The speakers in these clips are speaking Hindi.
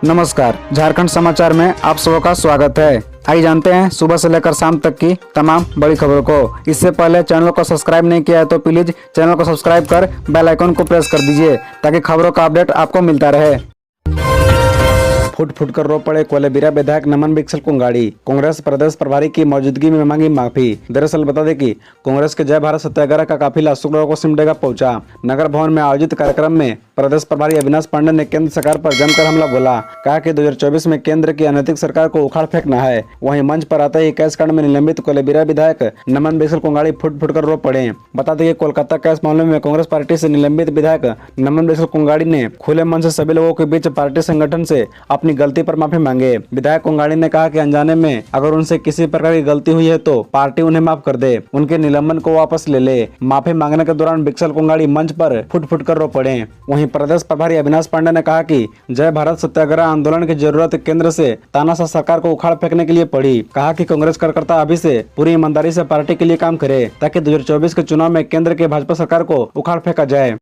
नमस्कार, झारखंड समाचार में आप सबका का स्वागत है। आइए जानते हैं सुबह से लेकर शाम तक की तमाम बड़ी खबरों को। इससे पहले चैनल को सब्सक्राइब नहीं किया है तो प्लीज चैनल को सब्सक्राइब कर बेल आइकन को प्रेस कर दीजिए ताकि खबरों का अपडेट आपको मिलता रहे। फुट फुट कर रो पड़े कोलेबिरा विधायक नमन बिक्सल कुंगाड़ी। कांग्रेस प्रदेश प्रभारी की मौजूदगी में मांगी माफी। दरअसल बता दें कि कांग्रेस के जय भारत सत्याग्रह का काफिला शुक्रवार को सिमडेगा पहुंचा। नगर भवन में आयोजित कार्यक्रम में प्रदेश प्रभारी अविनाश पांडे ने केंद्र सरकार पर जमकर हमला बोला। कहा कि 2024 में केंद्र की अनैतिक सरकार को उखाड़ फेंकना है। वहीं मंच पर आते ही कैश कांड में निलंबित कोलेबिरा विधायक नमन बिक्सल कुंगाड़ी फुट फुट कर रो पड़े। बता दें कि कोलकाता कैश मामले में कांग्रेस पार्टी से निलंबित विधायक नमन बिक्सल कुंगाड़ी ने खुले मन से सभी लोगों के बीच पार्टी संगठन से अपनी गलती पर माफी मांगे। विधायक कुंगाड़ी ने कहा कि अनजाने में अगर उनसे किसी प्रकार की गलती हुई है तो पार्टी उन्हें माफ कर दे, उनके निलंबन को वापस ले ले। माफी मांगने के दौरान बिक्सल कुंगाड़ी मंच पर फुट फुट कर रो पड़े। वहीं प्रदेश प्रभारी अविनाश पांडे ने कहा कि जय भारत सत्याग्रह आंदोलन की जरूरत केंद्र से तानाशाह सरकार को उखाड़ फेंकने के लिए पड़ी। कहा कि कांग्रेस कार्यकर्ता अभी से पूरी ईमानदारी से पार्टी के लिए काम करे ताकि 2024 के चुनाव में केंद्र के भाजपा सरकार को उखाड़ फेंका जाए।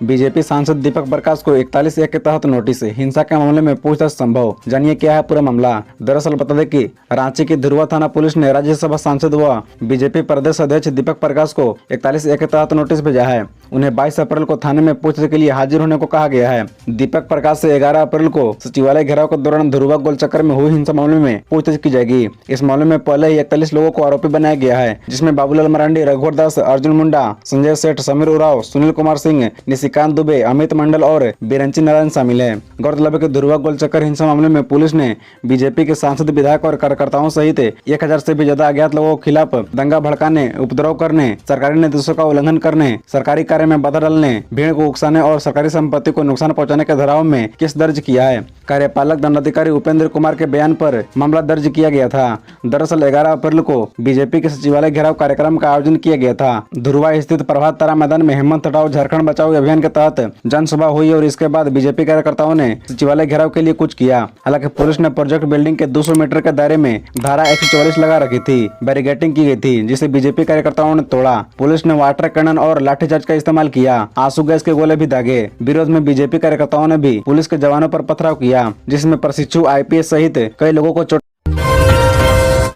बीजेपी सांसद दीपक प्रकाश को 41(1) के तहत नोटिस। हिंसा के मामले में पूछताछ संभव। जानिए क्या है पूरा मामला। दरअसल बता दें कि रांची की धुरवा थाना पुलिस ने राज्यसभा सांसद व बीजेपी प्रदेश अध्यक्ष दीपक प्रकाश को 41(1) के तहत नोटिस भेजा है। उन्हें 22 अप्रैल को थाने में पूछताछ के लिए हाजिर होने को कहा गया है। दीपक प्रकाश से 11 अप्रैल को सचिवालय घेराव के दौरान धुरवा गोल चक्कर में हुई हिंसा मामले में पूछताछ की जाएगी। इस मामले में पहले ही 41 लोगों को आरोपी बनाया गया है, जिसमें बाबूलाल मरांडी, रघुवर दास, अर्जुन मुंडा, संजय सेठ, समीर उराव, सुनील कुमार सिंह, निशिकांत दुबे, अमित मंडल और बिरंची नारायण शामिल है। गौरतलब है कि धुरवा गोल चक्कर हिंसा मामले में पुलिस ने बीजेपी के सांसद, विधायक और कार्यकर्ताओं सहित 1000 से भी ज्यादा अज्ञात लोगों के खिलाफ दंगा भड़काने, उपद्रव करने, सरकारी निर्देशों का उल्लंघन करने, सरकारी कार्य में बाधा डालने, भीड़ को उकसाने और सरकारी संपत्ति को नुकसान पहुंचाने के धाराओं में केस दर्ज किया है। कार्यपालक दंडाधिकारी उपेंद्र कुमार के बयान पर मामला दर्ज किया गया था। दरअसल 11 अप्रैल को बीजेपी के सचिवालय घेराव कार्यक्रम का आयोजन किया गया था। धुरवा स्थित प्रभात तारा मैदान में हेमंत हटाओ झारखंड बचाओ अभियान के तहत जनसभा हुई और इसके बाद बीजेपी कार्यकर्ताओं ने सचिवालय घेराव के लिए कुछ किया। हालांकि पुलिस ने प्रोजेक्ट बिल्डिंग के 200 मीटर के दायरे में धारा 144 लगा रखी थी। बैरिकेडिंग की गई थी जिसे बीजेपी कार्यकर्ताओं ने तोड़ा। पुलिस ने वाटर कैनन और लाठीचार्ज का इस्तेमाल किया। आंसू गैस के गोले भी दागे। विरोध में बीजेपी कार्यकर्ताओं ने भी पुलिस के जवानों पर पथराव किया, जिसमें प्रशिक्षु IPS सहित कई लोगों को चोट।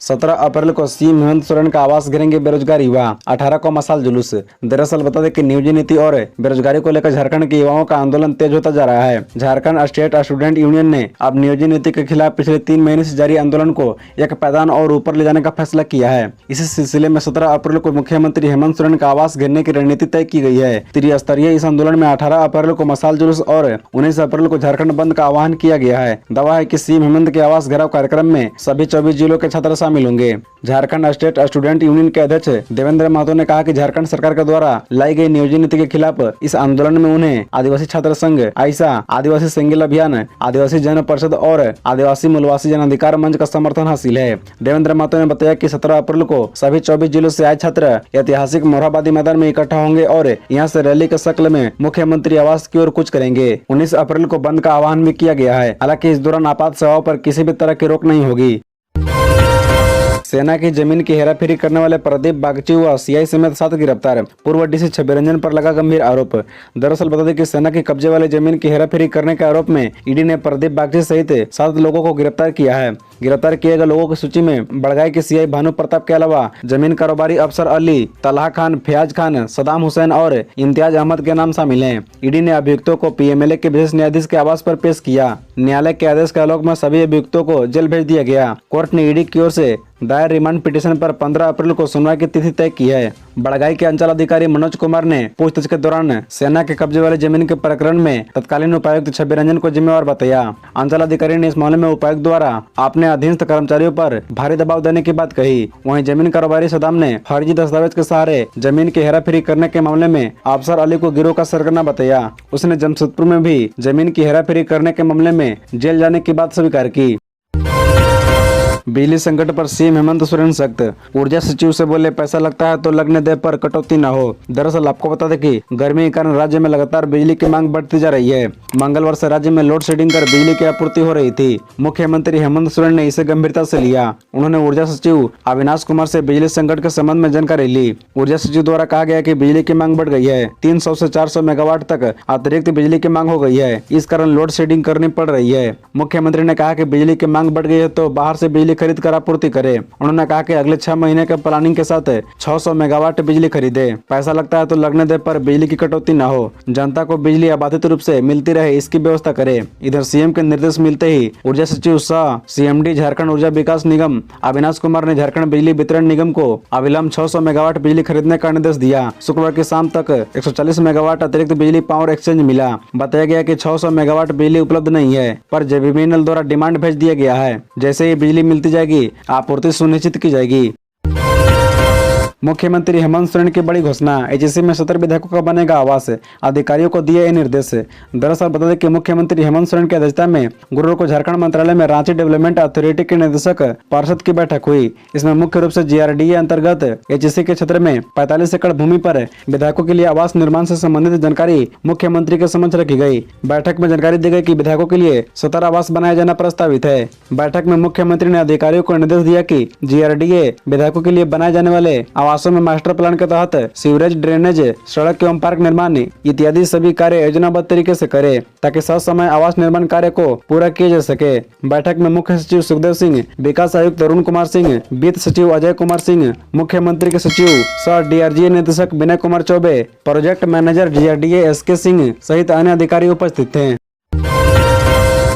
17 अप्रैल को सीएम हेमंत सोरेन का आवास घेरेंगे बेरोजगार युवा। 18 को मशाल जुलूस। दरअसल बता दें कि नियोजन नीति और बेरोजगारी को लेकर झारखंड के युवाओं का आंदोलन तेज होता जा रहा है। झारखंड स्टेट स्टूडेंट यूनियन ने अब नियोजन नीति के खिलाफ पिछले 3 महीने से जारी आंदोलन को एक पैदान और ऊपर ले जाने का फैसला किया है। इसी सिलसिले में 17 अप्रैल को मुख्यमंत्री हेमंत सोरेन का आवास घेरने की रणनीति तय की गई है। त्रिस्तरीय इस आंदोलन में 18 अप्रैल को मशाल जुलूस और 19 अप्रैल को झारखंड बंद का आह्वान किया गया है। दावा है कि सीएम हेमंत के आवास घेराव कार्यक्रम में सभी 24 जिलों के छात्र शामिल होंगे। झारखंड स्टेट स्टूडेंट यूनियन के अध्यक्ष देवेंद्र महतो ने कहा कि झारखंड सरकार के द्वारा लाई गई नियोजन नीति के खिलाफ इस आंदोलन में उन्हें आदिवासी छात्र संघ, आयसा, आदिवासी सिंगल अभियान, आदिवासी जन परिषद और आदिवासी मूलवासी जन अधिकार मंच का समर्थन हासिल है। देवेंद्र महतो ने बताया कि 17 अप्रैल को सभी 24 जिलों से आए छात्र ऐतिहासिक मोरहाबादी मैदान में इकट्ठा होंगे और यहाँ से रैली के शक्ल में मुख्यमंत्री आवास की ओर कूच करेंगे। 19 अप्रैल को बंद का आह्वान भी किया गया है। हालांकि इस दौरान आपात सेवाओं पर किसी भी तरह की रोक नहीं होगी। सेना की जमीन की हेराफेरी करने वाले प्रदीप बागची व CI समेत 7 गिरफ्तार। पूर्व DC छवि रंजन पर लगा गंभीर आरोप। दरअसल बता दें कि सेना की कब्जे वाले जमीन की हेराफेरी करने के आरोप में ईडी ने प्रदीप बागची सहित 7 लोगों को गिरफ्तार किया है। गिरफ्तार किए गए लोगों की सूची में बड़गाई के CI भानु प्रताप के अलावा जमीन कारोबारी अफसर अली, तलहा खान, फयाज खान, सदाम हुसैन और इम्तियाज अहमद के नाम शामिल हैं। ईडी ने अभियुक्तों को PMLA के विशेष न्यायाधीश के आवास पर पेश किया। न्यायालय के आदेश के आलोक में सभी अभियुक्तों को जेल भेज दिया गया। कोर्ट ने ईडी की ओर से दायर रिमांड पिटीशन पर 15 अप्रैल को सुनवाई की तिथि तय की है। बड़गाई के अंचल अधिकारी मनोज कुमार ने पूछताछ के दौरान सेना के कब्जे वाले जमीन के प्रकरण में तत्कालीन उपायुक्त छवि रंजन को जिम्मेवार बताया। अंचल अधिकारी ने इस मामले में उपायुक्त द्वारा अपने अधीनस्थ कर्मचारियों पर भारी दबाव देने की बात कही। वहीं जमीन कारोबारी सदाम ने फर्जी दस्तावेज के सहारे जमीन की हेराफेरी करने के मामले में अफसर अली को गिरोह का सरगना बताया। उसने जमशेदपुर में भी जमीन की हेराफेरी करने के मामले में जेल जाने की बात स्वीकार की। बिजली संकट पर सीएम हेमंत सोरेन सख्त। ऊर्जा सचिव से बोले पैसा लगता है तो लगने दे पर कटौती न हो। दरअसल आपको बता दें कि गर्मी के कारण राज्य में लगातार बिजली की मांग बढ़ती जा रही है। मंगलवार से राज्य में लोड शेडिंग कर बिजली की आपूर्ति हो रही थी। मुख्यमंत्री हेमंत सोरेन ने इसे गंभीरता से लिया। उन्होंने ऊर्जा सचिव अविनाश कुमार से बिजली संकट के संबंध में जानकारी ली। ऊर्जा सचिव द्वारा कहा गया कि बिजली की मांग बढ़ गई है। 300 से 400 मेगावाट तक अतिरिक्त बिजली की मांग हो गई है। इस कारण लोड शेडिंग करनी पड़ रही है। मुख्यमंत्री ने कहा कि बिजली की मांग बढ़ गई है तो बाहर से बिजली खरीद कर आपूर्ति करे। उन्होंने कहा कि अगले 6 महीने के प्लानिंग के साथ 600 मेगावाट बिजली खरीदे। पैसा लगता है तो लगने दे पर बिजली की कटौती न हो। जनता को बिजली अबाधित रूप से मिलती रहे इसकी व्यवस्था करे। इधर सीएम के निर्देश मिलते ही ऊर्जा सचिव सह सीएमडी झारखंड ऊर्जा विकास निगम अविनाश कुमार ने झारखंड बिजली वितरण निगम को अविलंब 600 मेगावाट बिजली खरीदने का निर्देश दिया। शुक्रवार की शाम तक 140 मेगावाट अतिरिक्त बिजली पावर एक्सचेंज मिला। बताया गया कि 600 मेगावाट बिजली उपलब्ध नहीं है पर जेबीबीएनएल द्वारा डिमांड भेज दिया गया है। जैसे ही बिजली मिलती जाएगी आपूर्ति सुनिश्चित की जाएगी। मुख्यमंत्री हेमंत सोरेन की बड़ी घोषणा। एचईसी में 70 विधायकों का बनेगा आवास। अधिकारियों को दिए ये निर्देश। दरअसल बता दें कि मुख्यमंत्री हेमंत सोरेन की अध्यक्षता में गुरुवार को झारखंड मंत्रालय में रांची डेवलपमेंट अथॉरिटी के निदेशक पार्षद की बैठक हुई। इसमें मुख्य रूप से जीआरडीए अंतर्गत एचईसी के क्षेत्र में 45 एकड़ भूमि पर विधायकों के लिए आवास निर्माण से संबंधित जानकारी मुख्यमंत्री के समक्ष रखी गई। बैठक में जानकारी दी गई कि विधायकों के लिए 17 आवास बनाया जाना प्रस्तावित है। बैठक में मुख्यमंत्री ने अधिकारियों को निर्देश दिया कि जीआरडीए विधायकों के लिए बनाए जाने वाले आवासों में मास्टर प्लान के तहत सीवरेज, ड्रेनेज, सड़क एवं पार्क निर्माण इत्यादि सभी कार्य योजनाबद्ध तरीके से करे ताकि समय आवास निर्माण कार्य को पूरा किया जा सके। बैठक में मुख्य सचिव सुखदेव सिंह, विकास आयुक्त अरुण कुमार सिंह, वित्त सचिव अजय कुमार सिंह, मुख्यमंत्री के सचिव सह डीआरजीए निदेशक Vinay Kumar Choubey, project manager GRDA SK Singh सहित अन्य अधिकारी उपस्थित थे।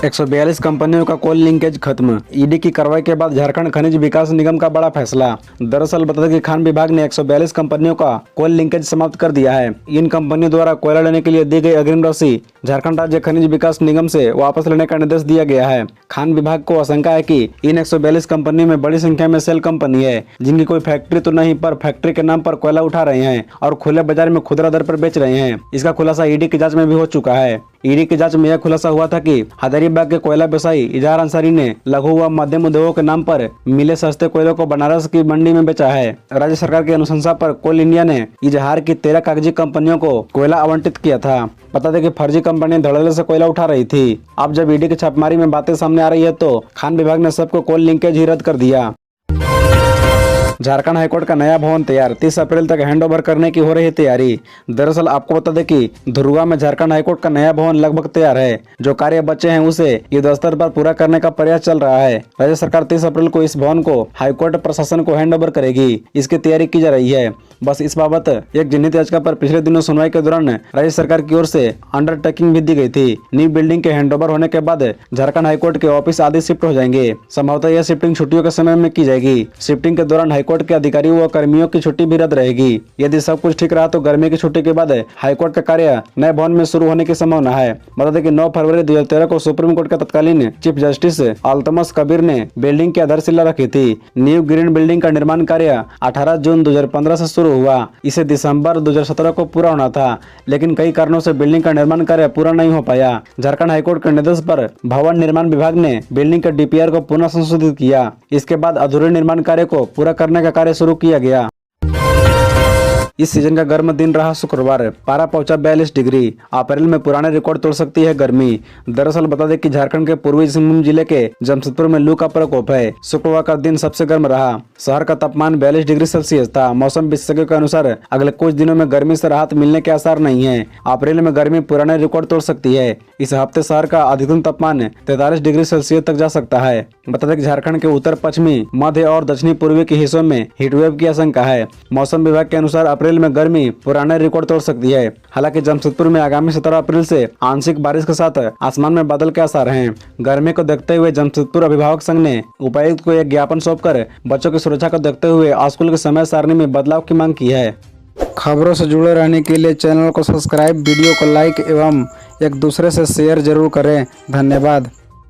142 कंपनियों का कोल लिंकेज खत्म। ईडी की कार्रवाई के बाद झारखंड खनिज विकास निगम का बड़ा फैसला। दरअसल बता दें कि खान विभाग ने 142 कंपनियों का कोल लिंकेज समाप्त कर दिया है। इन कंपनियों द्वारा कोयला लेने के लिए दी गई अग्रिम राशि झारखंड राज्य खनिज विकास निगम से वापस लेने का निर्देश दिया गया है। खान विभाग को आशंका है कि इन 142 कंपनियों में बड़ी संख्या में सेल कंपनी है जिनकी कोई फैक्ट्री तो नहीं पर फैक्ट्री के नाम पर कोयला उठा रहे हैं और खुले बाजार में खुदरा दर पर बेच रहे हैं। इसका खुलासा ईडी की जांच में भी हो चुका है। ईडी की जांच में यह खुलासा हुआ था कि हजारीबाग के कोयला व्यवसायी इजहार अंसारी ने लघु व मध्यम उद्योगों के नाम पर मिले सस्ते कोयलों को बनारस की मंडी में बेचा है। राज्य सरकार की अनुशंसा पर कोल इंडिया ने इजहार की 13 कागजी कंपनियों को कोयला आवंटित किया था। बता दें कि फर्जी कंपनी धड़ल्ले से कोयला उठा रही थी। अब जब ईडी की छापेमारी में बातें सामने आ रही है तो खान विभाग ने सबको कोल लिंकेज ही रद्द कर दिया। झारखंड हाईकोर्ट का नया भवन तैयार। 30 अप्रैल तक हैंडओवर करने की हो रही तैयारी। दरअसल आपको बता दें कि धुरुआ में झारखंड हाईकोर्ट का नया भवन लगभग तैयार है। जो कार्य बचे हैं उसे युद्ध स्तर पर पूरा करने का प्रयास चल रहा है। राज्य सरकार 30 अप्रैल को इस भवन को हाईकोर्ट प्रशासन को हैंडओवर करेगी। इसकी तैयारी की जा रही है। बस इस बाबत एक जनहित याचिका पर पिछले दिनों सुनवाई के दौरान राज्य सरकार की ओर से अंडरटेकिंग भी दी गई थी। न्यू बिल्डिंग के हैंडओवर होने के बाद झारखंड हाईकोर्ट के ऑफिस आदि शिफ्ट हो जाएंगे। संभवतः यह शिफ्टिंग छुट्टियों के समय में की जाएगी। शिफ्टिंग के दौरान हाईकोर्ट के अधिकारियों व कर्मियों की छुट्टी भी रद्द रहेगी। यदि सब कुछ ठीक रहा तो गर्मी की छुट्टी के बाद हाईकोर्ट का कार्य नए भवन में शुरू होने की संभावना है। बता दें कि 9 फरवरी 2013 को सुप्रीम कोर्ट के तत्कालीन चीफ जस्टिस अल्तमस कबीर ने बिल्डिंग की आधारशिला रखी थी। न्यू ग्रीन बिल्डिंग का निर्माण कार्य 18 जून 2015 से शुरू हुआ। इसे दिसंबर 2017 को पूरा होना था, लेकिन कई कारणों से बिल्डिंग का निर्माण कार्य पूरा नहीं हो पाया। झारखंड हाईकोर्ट के निर्देश पर भवन निर्माण विभाग ने बिल्डिंग के डीपीआर को पुनः संशोधित किया। इसके बाद अधूरे निर्माण कार्य को पूरा करने का कार्य शुरू किया गया। इस सीजन का गर्म दिन रहा शुक्रवार। पारा पहुंचा 42 डिग्री। अप्रैल में पुराने रिकॉर्ड तोड़ सकती है गर्मी। दरअसल बता दें कि झारखंड के पूर्वी सिंहभूम जिले के जमशेदपुर में लू का प्रकोप है। शुक्रवार का दिन सबसे गर्म रहा। शहर का तापमान 42 डिग्री सेल्सियस था। मौसम विशेषज्ञों के अनुसार अगले कुछ दिनों में गर्मी से राहत मिलने के आसार नहीं है। अप्रैल में गर्मी पुराने रिकॉर्ड तोड़ सकती है। इस हफ्ते शहर का अधिकतम तापमान 43 डिग्री सेल्सियस तक जा सकता है। बता दें कि झारखंड के उत्तर पश्चिमी, मध्य और दक्षिणी पूर्वी के हिस्सों में हीटवेव की आशंका है। मौसम विभाग के अनुसार अप्रैल में गर्मी पुराने रिकॉर्ड तोड़ सकती है। हालांकि जमशेदपुर में आगामी 17 अप्रैल से आंशिक बारिश के साथ आसमान में बादल के आसार हैं। गर्मी को देखते हुए जमशेदपुर अभिभावक संघ ने उपायुक्त को एक ज्ञापन सौंपकर बच्चों की सुरक्षा को देखते हुए स्कूल के समय सारणी में बदलाव की मांग की है। खबरों से जुड़े रहने के लिए चैनल को सब्सक्राइब, वीडियो को लाइक एवं एक दूसरे से शेयर जरूर करें। धन्यवाद।